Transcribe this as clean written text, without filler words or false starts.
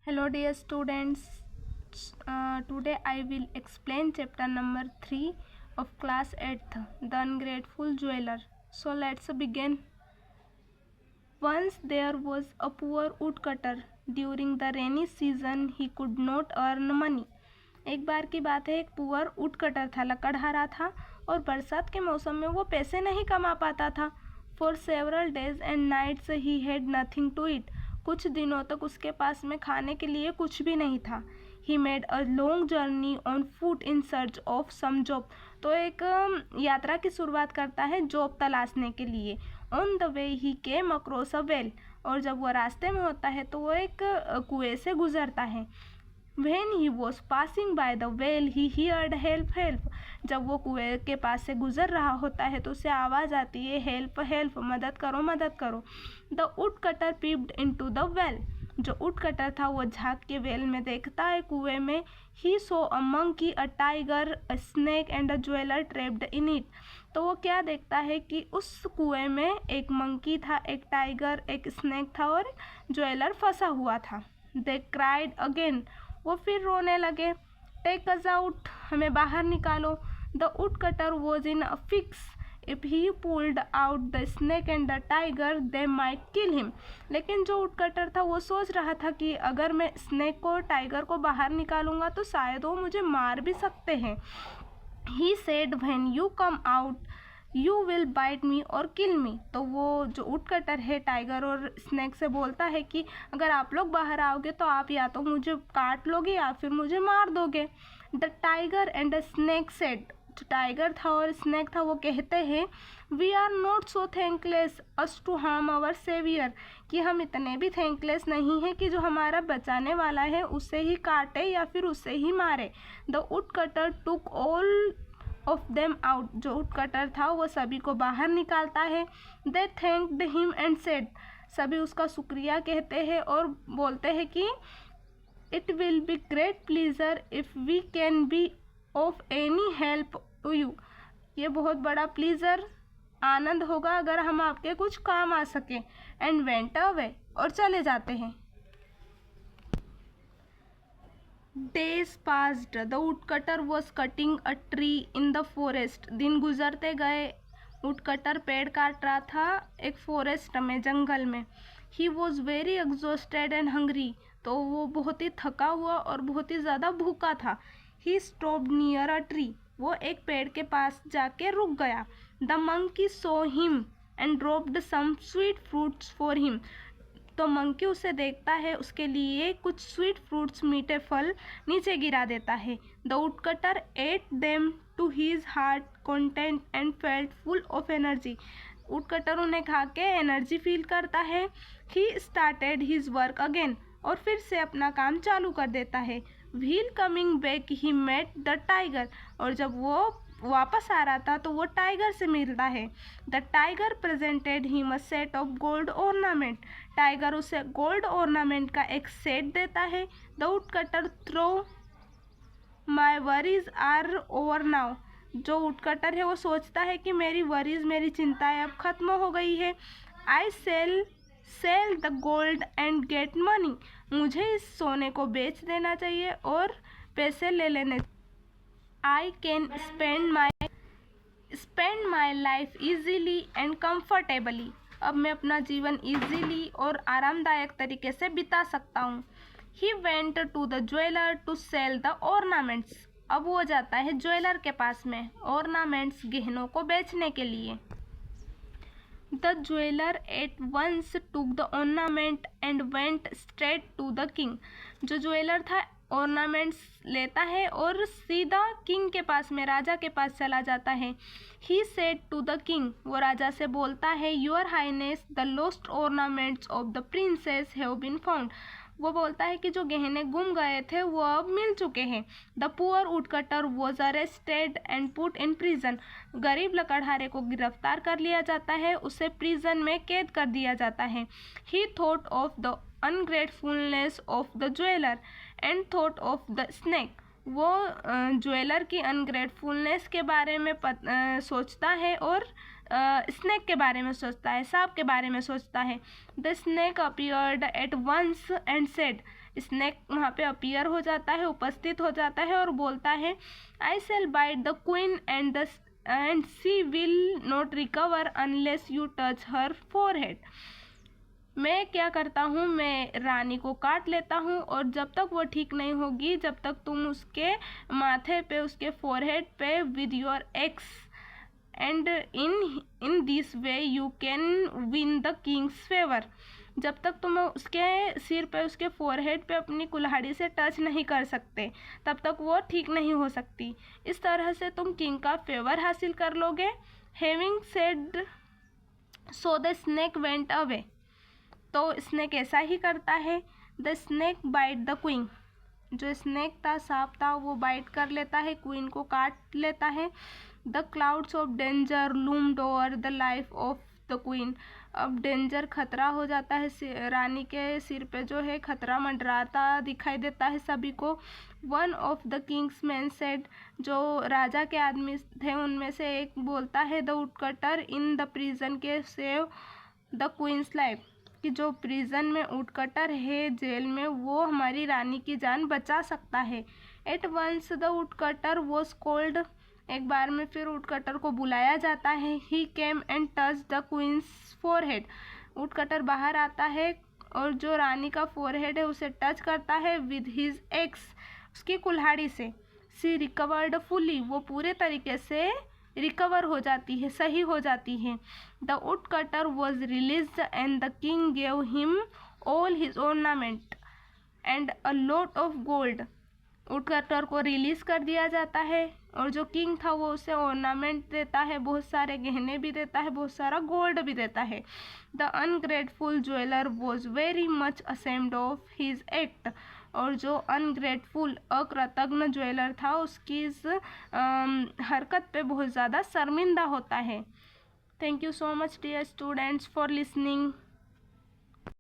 Hello dear students. Today I will explain chapter number 3 of class 8th, The Ungrateful Jeweler. So let's begin. Once there was a poor woodcutter. During the rainy season he could not earn money. एक बार की बात है, एक poor woodcutter था, लकड़हारा था और बरसात के मौसम में वो पैसे नहीं कमा पाता था. For several days and nights he had nothing to eat. कुछ दिनों तक उसके पास में खाने के लिए कुछ भी नहीं था. He made a long journey on foot in search of some job. तो एक यात्रा की शुरुआत करता है जॉब तलाशने के लिए. On the way he came across a well. और जब वो रास्ते में होता है तो वो एक कुएं से गुजरता है. When he was passing by the well, he heard help, help. जब वो कुएं के पास से गुजर रहा होता है तो उसे आवाज़ आती है help, help, मदद करो, मदद करो. The woodcutter peeped into the well. जो woodcutter था वो झाँक के वेल में देखता है कुएं में. He saw a monkey, a tiger, a snake and a jeweler trapped in it. तो वो क्या देखता है कि उस कुएं में एक मंकी था, एक टाइगर, एक स्नेक था और ज्वेलर फंसा हुआ था. They cried again. वो फिर रोने लगे. टेक अस आउट, हमें बाहर निकालो. The woodcutter was in a fix. If he pulled out the snake and the tiger they might kill him. लेकिन जो वुडकटर था वो सोच रहा था कि अगर मैं स्नेक को, टाइगर को बाहर निकालूंगा तो शायद वो मुझे मार भी सकते हैं. He said when you come out you will bite me और किल मी. तो वो जो वुडकटर है टाइगर और स्नेक से बोलता है कि अगर आप लोग बाहर आओगे तो आप या तो मुझे काट लोगे या फिर मुझे मार दोगे. The tiger and the snake said. जो टाइगर था और स्नेक था वो कहते हैं we are not so thankless as to harm our saviour. कि हम इतने भी थैंकलेस नहीं हैं कि जो हमारा बचाने वाला है उसे ही काटे या फिर उसे ही मारे. The woodcutter took all of them out. जो वुडकटर था वो सभी को बाहर निकालता है. They thanked him and said. सभी उसका शुक्रिया कहते हैं और बोलते हैं कि it will be great pleasure if we can be of any help to you. ये बहुत बड़ा प्लीज़र, आनंद होगा अगर हम आपके कुछ काम आ सकें. एंड वेंट अवे, और चले जाते हैं. Days passed. The woodcutter was cutting a tree in the forest. दिन गुजरते गए. वुडकटर पेड़ काट रहा था एक फॉरेस्ट में, जंगल में. He was very exhausted and hungry. तो वो बहुत ही थका हुआ और बहुत ही ज़्यादा भूखा था. He stopped near a tree. वो एक पेड़ के पास जाके रुक गया. The monkey saw him and dropped some sweet fruits for him. तो मंकी उसे देखता है, उसके लिए कुछ स्वीट फ्रूट्स, मीठे फल नीचे गिरा देता है. The woodcutter ate them to his heart content and felt full of energy. Woodcutter उन्हें खा के एनर्जी फील करता है. He started his work again. और फिर से अपना काम चालू कर देता है. While coming back he met the tiger. और जब वो वापस आ रहा था तो वो टाइगर से मिलता है. The tiger presented him a set of gold ornament. टाइगर उसे गोल्ड ऑर्नामेंट का एक सेट देता है. The woodcutter thought my worries are over now. जो वुडकटर है वो सोचता है कि मेरी वरीज, मेरी चिंताएं अब खत्म हो गई है. I sell the gold and get money. मुझे इस सोने को बेच देना चाहिए और पैसे ले लेने. I can spend my life easily and comfortably. अब मैं अपना जीवन इजीली और आरामदायक तरीके से बिता सकता हूँ. He went to the jeweler to sell the ornaments. अब वो जाता है ज्वेलर के पास में ornaments, गहनों को बेचने के लिए. The jeweler at once took the ornament and went straight to the king. जो ज्वेलर था ऑर्नामेंट्स लेता है और सीधा किंग के पास में, राजा के पास चला जाता है. He said to the king. वो राजा से बोलता है your highness the lost ornaments of the princess have been found. वो बोलता है कि जो गहने गुम गए थे वो अब मिल चुके हैं. The poor woodcutter was arrested and put in prison. गरीब लकड़हारे को गिरफ्तार कर लिया जाता है, उसे प्रिजन में कैद कर दिया जाता है. He thought of the ungratefulness of the jeweller and thought of the snake. वो ज्वेलर की अनग्रेटफुलनेस के बारे में सोचता है और स्नेक के बारे में सोचता है, सांप के बारे में सोचता है। The snake appeared at once and said, snake वहाँ पे अपीयर हो जाता है, उपस्थित हो जाता है और बोलता है, I shall bite the queen and she will not recover unless you touch her forehead. मैं क्या करता हूँ, मैं रानी को काट लेता हूँ और जब तक वो ठीक नहीं होगी, जब तक तुम उसके माथे पे, उसके फोरहेड पे with your x and in this way you can win the Kings favour, जब तक तुम उसके सिर पे, उसके फोरहेड पे अपनी कुल्हाड़ी से टच नहीं कर सकते, तब तक वो ठीक नहीं हो सकती। इस तरह से तुम किंग का फेवर हासिल कर लोगे। Having said so the snake went away, तो स्नेक ऐसा ही करता है। The snake bite the queen, जो स्नेक था, सांप था, वो बाइट कर लेता है, क्वीन को काट लेता है। The clouds of danger loomed over the life of the queen, अब डेंजर, खतरा हो जाता है, रानी के सिर पे जो है खतरा मंडराता दिखाई देता है सभी को। One of the Kings man said, जो राजा के आदमी थे उनमें से एक बोलता है, the woodcutter in the prison के सेव द क्वींस लाइफ, कि जो प्रिजन में वुडकटर है, जेल में, वो हमारी रानी की जान बचा सकता है। At once the woodcutter was called, एक बार में फिर वुडकटर को बुलाया जाता है। He came and touch the queen's forehead, woodcutter बाहर आता है और जो रानी का फोरहेड है उसे टच करता है विद हिज एक्स, उसकी कुल्हाड़ी से। सी रिकवर्ड फुली, वो पूरे तरीके से रिकवर हो जाती है, सही हो जाती है। The woodcutter was released and the king gave him all his ornament and a lot of gold, woodcutter को रिलीज कर दिया जाता है और जो किंग था वो उसे ऑर्नामेंट देता है, बहुत सारे गहने भी देता है, बहुत सारा गोल्ड भी देता है। The ungrateful jeweller was very much ashamed of his act, और जो अनग्रेटफुल, अकृतज्ञ ज्वेलर था, उसकी इस हरकत पे बहुत ज़्यादा शर्मिंदा होता है। Thank you so much dear students for listening.